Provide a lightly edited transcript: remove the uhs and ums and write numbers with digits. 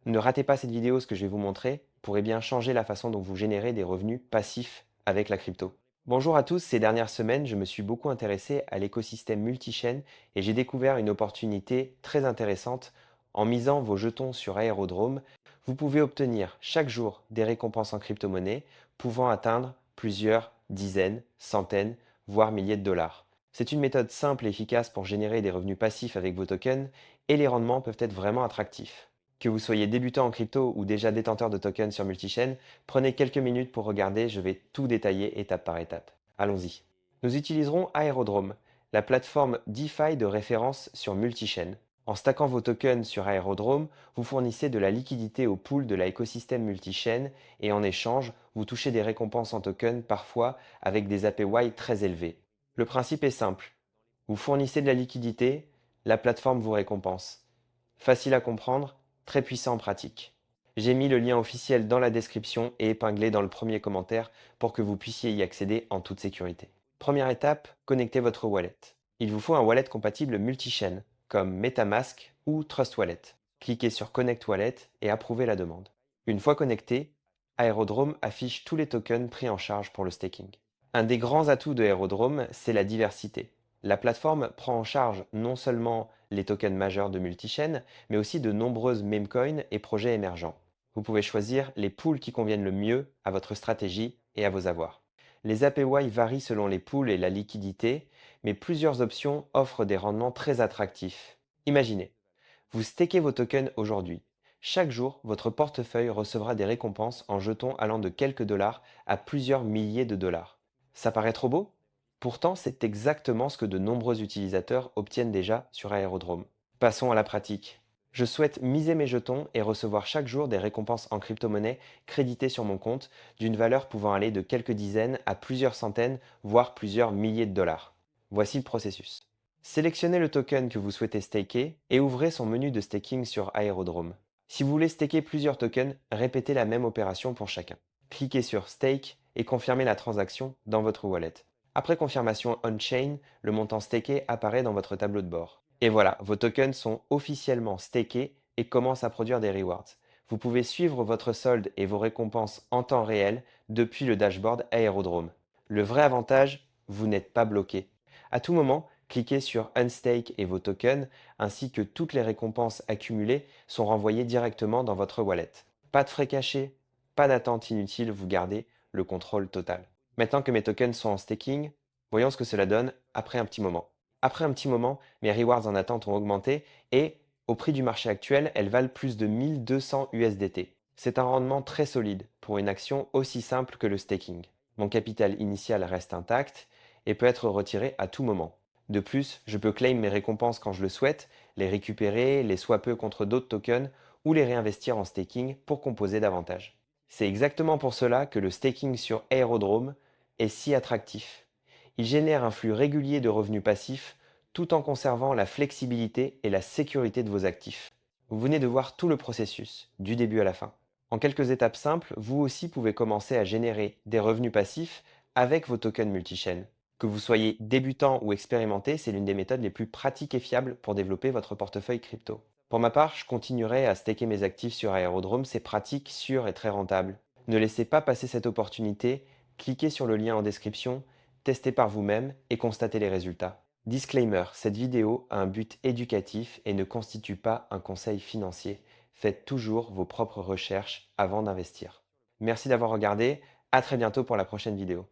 Ne ratez pas cette vidéo, ce que je vais vous montrer pourrait bien changer la façon dont vous générez des revenus passifs avec la crypto. Bonjour à tous, ces dernières semaines, je me suis beaucoup intéressé à l'écosystème multichaîne et j'ai découvert une opportunité très intéressante. En misant vos jetons sur Aerodrome, vous pouvez obtenir chaque jour des récompenses en crypto-monnaie pouvant atteindre plusieurs dizaines, centaines, voire milliers de dollars. C'est une méthode simple et efficace pour générer des revenus passifs avec vos tokens et les rendements peuvent être vraiment attractifs. Que vous soyez débutant en crypto ou déjà détenteur de tokens sur multichain, prenez quelques minutes pour regarder, je vais tout détailler étape par étape. Allons-y. Nous utiliserons Aerodrome, la plateforme DeFi de référence sur multichain. En stackant vos tokens sur Aerodrome, vous fournissez de la liquidité au pool de l'écosystème multichain et en échange, vous touchez des récompenses en tokens parfois avec des APY très élevés. Le principe est simple. Vous fournissez de la liquidité, la plateforme vous récompense. Facile à comprendre, très puissant en pratique. J'ai mis le lien officiel dans la description et épinglé dans le premier commentaire pour que vous puissiez y accéder en toute sécurité. Première étape, connectez votre wallet. Il vous faut un wallet compatible multi-chaîne, comme MetaMask ou Trust Wallet. Cliquez sur Connect Wallet et approuvez la demande. Une fois connecté, Aerodrome affiche tous les tokens pris en charge pour le staking. Un des grands atouts de Aerodrome, c'est la diversité. La plateforme prend en charge non seulement les tokens majeurs de multichaîne, mais aussi de nombreuses memecoins et projets émergents. Vous pouvez choisir les pools qui conviennent le mieux à votre stratégie et à vos avoirs. Les APY varient selon les pools et la liquidité, mais plusieurs options offrent des rendements très attractifs. Imaginez, vous stakez vos tokens aujourd'hui. Chaque jour, votre portefeuille recevra des récompenses en jetons allant de quelques dollars à plusieurs milliers de dollars. Ça paraît trop beau? Pourtant, c'est exactement ce que de nombreux utilisateurs obtiennent déjà sur Aerodrome. Passons à la pratique. Je souhaite miser mes jetons et recevoir chaque jour des récompenses en crypto-monnaie créditées sur mon compte d'une valeur pouvant aller de quelques dizaines à plusieurs centaines, voire plusieurs milliers de dollars. Voici le processus. Sélectionnez le token que vous souhaitez staker et ouvrez son menu de staking sur Aerodrome. Si vous voulez staker plusieurs tokens, répétez la même opération pour chacun. Cliquez sur Stake et confirmez la transaction dans votre wallet. Après confirmation on-chain, le montant staké apparaît dans votre tableau de bord. Et voilà, vos tokens sont officiellement stakés et commencent à produire des rewards. Vous pouvez suivre votre solde et vos récompenses en temps réel depuis le dashboard Aerodrome. Le vrai avantage, vous n'êtes pas bloqué. À tout moment, cliquez sur Unstake et vos tokens, ainsi que toutes les récompenses accumulées sont renvoyées directement dans votre wallet. Pas de frais cachés, pas d'attente inutile, vous gardez le contrôle total. Maintenant que mes tokens sont en staking, voyons ce que cela donne après un petit moment. Après un petit moment, mes rewards en attente ont augmenté et, au prix du marché actuel, elles valent plus de 1200 USDT. C'est un rendement très solide pour une action aussi simple que le staking. Mon capital initial reste intact et peut être retiré à tout moment. De plus, je peux claim mes récompenses quand je le souhaite, les récupérer, les swapper contre d'autres tokens ou les réinvestir en staking pour composer davantage. C'est exactement pour cela que le staking sur Aerodrome est si attractif. Il génère un flux régulier de revenus passifs tout en conservant la flexibilité et la sécurité de vos actifs. Vous venez de voir tout le processus, du début à la fin. En quelques étapes simples, vous aussi pouvez commencer à générer des revenus passifs avec vos tokens multichaînes. Que vous soyez débutant ou expérimenté, c'est l'une des méthodes les plus pratiques et fiables pour développer votre portefeuille crypto. Pour ma part, je continuerai à staker mes actifs sur Aerodrome, c'est pratique, sûr et très rentable. Ne laissez pas passer cette opportunité, cliquez sur le lien en description, testez par vous-même et constatez les résultats. Disclaimer, cette vidéo a un but éducatif et ne constitue pas un conseil financier. Faites toujours vos propres recherches avant d'investir. Merci d'avoir regardé, à très bientôt pour la prochaine vidéo.